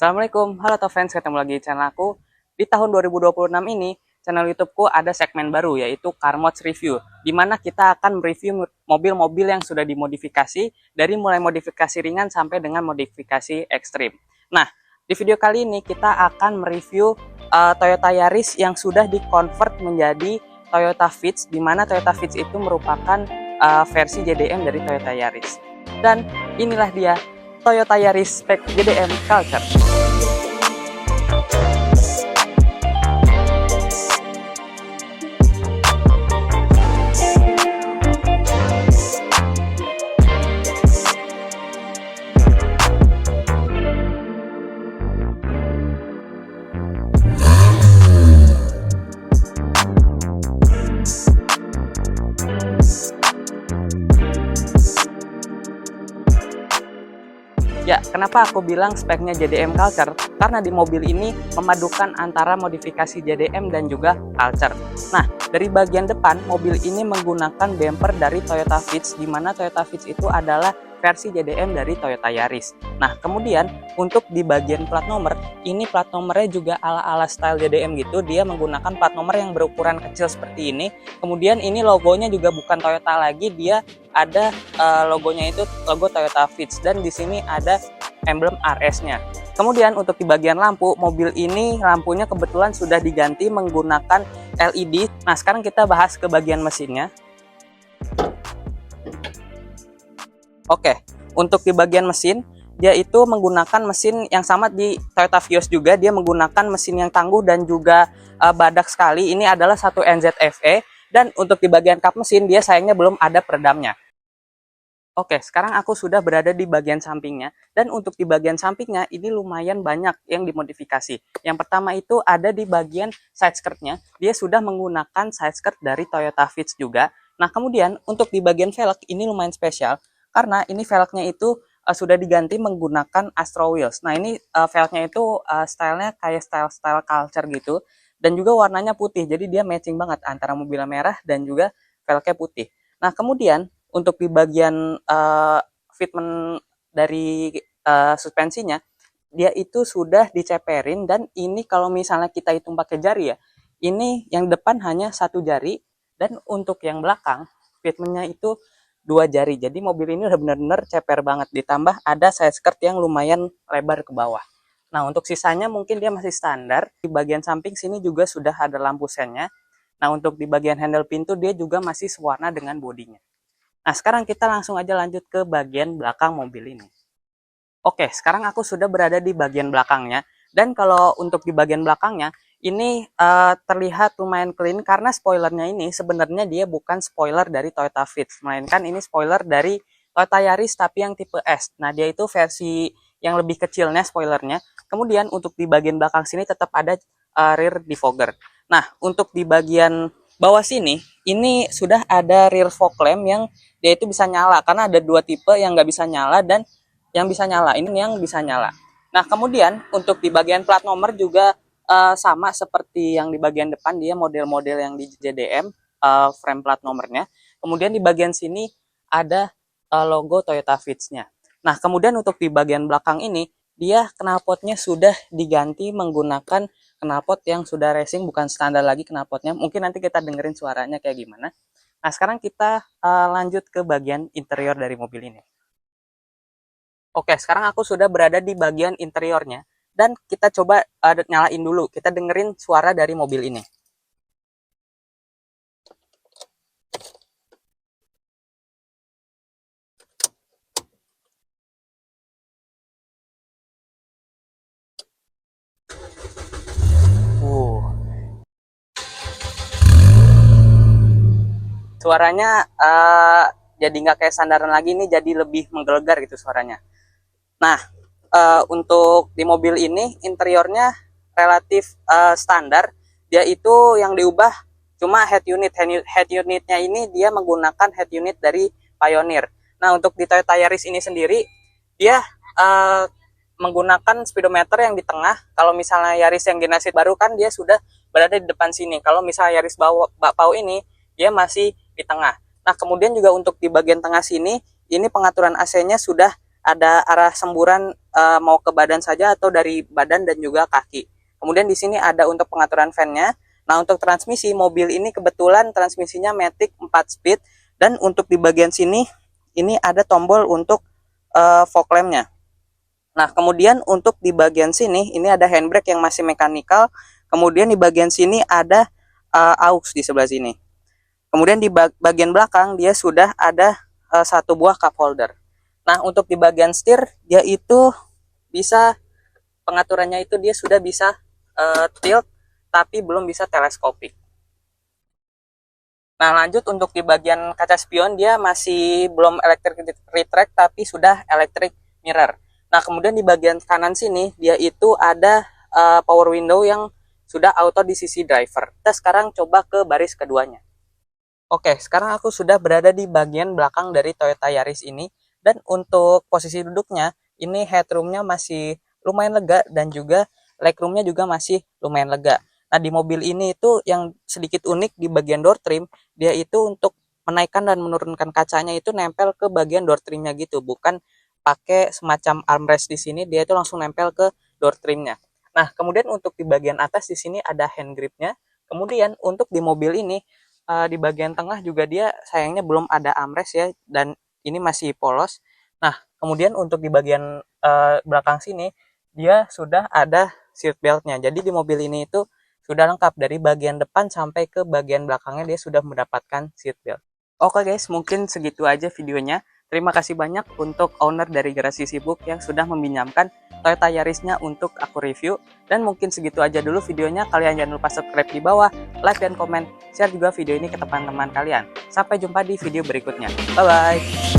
Assalamualaikum, halo top fans, ketemu lagi di channel aku. Di tahun 2026 ini, channel YouTubeku ada segmen baru yaitu Car Mods Review, di mana kita akan mereview mobil-mobil yang sudah dimodifikasi dari mulai modifikasi ringan sampai dengan modifikasi ekstrim. Nah, di video kali ini kita akan mereview Toyota Yaris yang sudah dikonvert menjadi Toyota Vitz, di mana Toyota Vitz itu merupakan versi JDM dari Toyota Yaris. Dan inilah dia Toyota Yaris spek JDM Culture. Ya, kenapa aku bilang speknya JDM Culture? Karena di mobil ini memadukan antara modifikasi JDM dan juga Culture. Nah, dari bagian depan, mobil ini menggunakan bumper dari Toyota Vitz, di mana Toyota Vitz itu adalah versi JDM dari Toyota Yaris. Nah, kemudian untuk di bagian plat nomor, ini plat nomornya juga ala-ala style JDM gitu. Dia menggunakan plat nomor yang berukuran kecil seperti ini. Kemudian ini logonya juga bukan Toyota lagi, dia ada logonya itu logo Toyota Vitz, dan di sini ada emblem RS-nya. Kemudian untuk di bagian lampu, mobil ini lampunya kebetulan sudah diganti menggunakan LED. Nah, sekarang kita bahas ke bagian mesinnya. Oke, untuk di bagian mesin, dia itu menggunakan mesin yang sama di Toyota Vios juga. Dia menggunakan mesin yang tangguh dan juga badak sekali. Ini adalah satu NZFE. Dan untuk di bagian kap mesin, dia sayangnya belum ada peredamnya. Oke, sekarang aku sudah berada di bagian sampingnya. Dan untuk di bagian sampingnya, ini lumayan banyak yang dimodifikasi. Yang pertama itu ada di bagian side skirtnya. Dia sudah menggunakan side skirt dari Toyota Vitz juga. Nah, kemudian untuk di bagian velg, ini lumayan spesial. Karena ini velgnya itu sudah diganti menggunakan Astro Wheels. Nah, ini velgnya itu stylenya kayak style Culture gitu. Dan juga warnanya putih, jadi dia matching banget antara mobilnya merah dan juga velgnya putih. Nah, kemudian untuk di bagian fitment dari suspensinya, dia itu sudah diceperin, dan ini kalau misalnya kita hitung pakai jari ya, ini yang depan hanya satu jari, dan untuk yang belakang fitmentnya itu 2 jari. Jadi mobil ini udah bener-bener ceper banget, ditambah ada side skirt yang lumayan lebar ke bawah. Nah, untuk sisanya mungkin dia masih standar. Di bagian samping sini juga sudah ada lampu sennya. Nah, untuk di bagian handle pintu dia juga masih sewarna dengan bodinya. Nah, sekarang kita langsung aja lanjut ke bagian belakang mobil ini. Oke, sekarang aku sudah berada di bagian belakangnya. Dan kalau untuk di bagian belakangnya, ini terlihat lumayan clean karena spoilernya ini sebenarnya dia bukan spoiler dari Toyota Vitz, melainkan ini spoiler dari Toyota Yaris tapi yang tipe S. Nah, dia itu versi yang lebih kecilnya spoilernya. Kemudian untuk di bagian belakang sini tetap ada rear defogger. Nah, untuk di bagian bawah sini, ini sudah ada rear fog lamp yang dia itu bisa nyala, karena ada 2 tipe yang nggak bisa nyala dan yang bisa nyala. Ini yang bisa nyala. Nah, kemudian untuk di bagian plat nomor juga sama seperti yang di bagian depan, dia model-model yang di JDM frame plat nomornya. Kemudian di bagian sini ada logo Toyota Vitz-nya. Nah, kemudian untuk di bagian belakang ini, dia knalpotnya sudah diganti menggunakan knalpot yang sudah racing, bukan standar lagi knalpotnya. Mungkin nanti kita dengerin suaranya kayak gimana. Nah, sekarang kita lanjut ke bagian interior dari mobil ini. Oke, sekarang aku sudah berada di bagian interiornya. Dan kita coba nyalain dulu. Kita dengerin suara dari mobil ini. Suaranya jadi nggak kayak sandaran lagi, ini jadi lebih menggelegar gitu suaranya. Nah, untuk di mobil ini interiornya relatif standar. Dia itu yang diubah cuma head unit. Head unitnya ini dia menggunakan head unit dari Pioneer. Nah, untuk di Toyota Yaris ini sendiri dia menggunakan speedometer yang di tengah. Kalau misalnya Yaris yang generasi baru kan dia sudah berada di depan sini. Kalau misalnya Yaris Bakpao ini dia masih di tengah. Nah, kemudian juga untuk di bagian tengah sini, ini pengaturan AC-nya sudah ada arah semburan mau ke badan saja atau dari badan dan juga kaki. Kemudian di sini ada untuk pengaturan fan-nya. Nah, untuk transmisi mobil ini kebetulan transmisinya Matic 4 speed, dan untuk di bagian sini ini ada tombol untuk fog lamp-nya. Nah, kemudian untuk di bagian sini ini ada handbrake yang masih mekanikal. Kemudian di bagian sini ada aux di sebelah sini. Kemudian di bagian belakang dia sudah ada satu buah cup holder. Nah, untuk di bagian setir dia itu bisa pengaturannya itu dia sudah bisa tilt tapi belum bisa teleskopik. Nah, lanjut untuk di bagian kaca spion dia masih belum electric retract tapi sudah electric mirror. Nah, kemudian di bagian kanan sini dia itu ada power window yang sudah auto di sisi driver. Kita sekarang coba ke baris keduanya. Oke, sekarang aku sudah berada di bagian belakang dari Toyota Yaris ini, dan untuk posisi duduknya ini headroomnya masih lumayan lega dan juga legroomnya juga masih lumayan lega. Nah, di mobil ini itu yang sedikit unik di bagian door trim, dia itu untuk menaikkan dan menurunkan kacanya itu nempel ke bagian door trimnya gitu, bukan pakai semacam armrest di sini, dia itu langsung nempel ke door trimnya. Nah, kemudian untuk di bagian atas di sini ada hand gripnya. Kemudian untuk di mobil ini di bagian tengah juga dia sayangnya belum ada armrest ya, dan ini masih polos. Nah, kemudian untuk di bagian belakang sini dia sudah ada seat beltnya. Jadi di mobil ini itu sudah lengkap dari bagian depan sampai ke bagian belakangnya dia sudah mendapatkan seat belt. Oke guys, mungkin segitu aja videonya. Terima kasih banyak untuk owner dari Garasi Sibuk yang sudah meminjamkan Toyota Yarisnya untuk aku review. Dan mungkin segitu aja dulu videonya. Kalian jangan lupa subscribe di bawah, like dan komen, share juga video ini ke teman-teman kalian. Sampai jumpa di video berikutnya. Bye-bye.